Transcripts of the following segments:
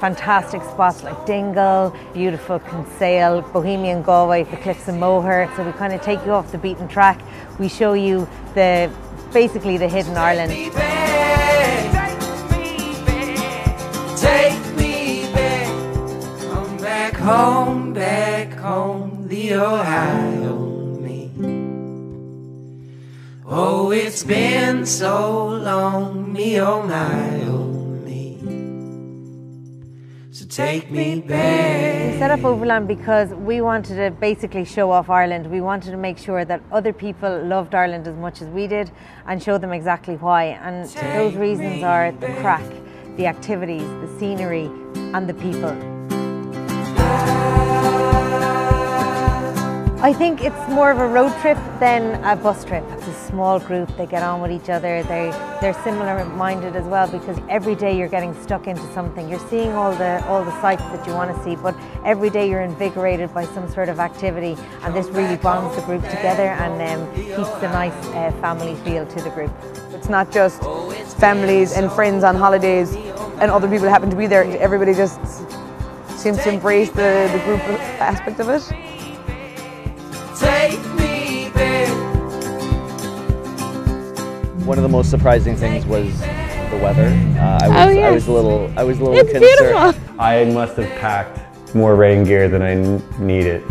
fantastic spots like Dingle, beautiful Kinsale, Bohemian Galway, the Cliffs of Moher. So we kind of take you off the beaten track. We show you basically the hidden Ireland. Take me back, come back home, the Ohio me. Oh, it's been so long, me oh my oh me. So take me back. We set up Overland because we wanted to basically show off Ireland. We wanted to make sure that other people loved Ireland as much as we did and show them exactly why. And those reasons are the crack, the activities, the scenery and the people. I think it's more of a road trip than a bus trip. It's a small group, they get on with each other, they're similar minded as well, because every day you're getting stuck into something. You're seeing all the sights that you want to see, but every day you're invigorated by some sort of activity, and this really bonds the group together and keeps a nice family feel to the group. It's not just families and friends on holidays and other people happen to be there. Everybody just seems to embrace the group aspect of it. Take me back. One of the most surprising things was the weather. I was a little It's concerned. beautiful. I must have packed more rain gear than I needed.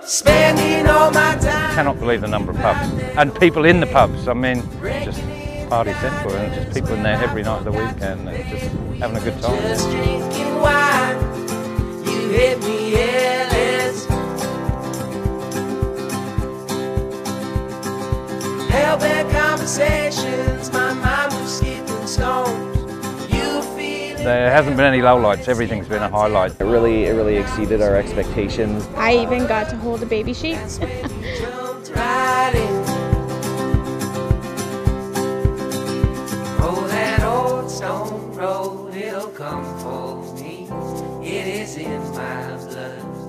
Spending all my time. Cannot believe the number of pubs and people in the pubs. I mean, just party central and just people in there every night of the weekend and just having a good time. Just drinking wine. You hit me, Ellis. Held-back conversations. My mind was skipping stones. You feel it. There hasn't been any lowlights. Everything's been a highlight. It really exceeded our expectations. I even got to hold a baby sheep. Jumped right in. Oh, that old stone road, it'll come for me. It is in my blood.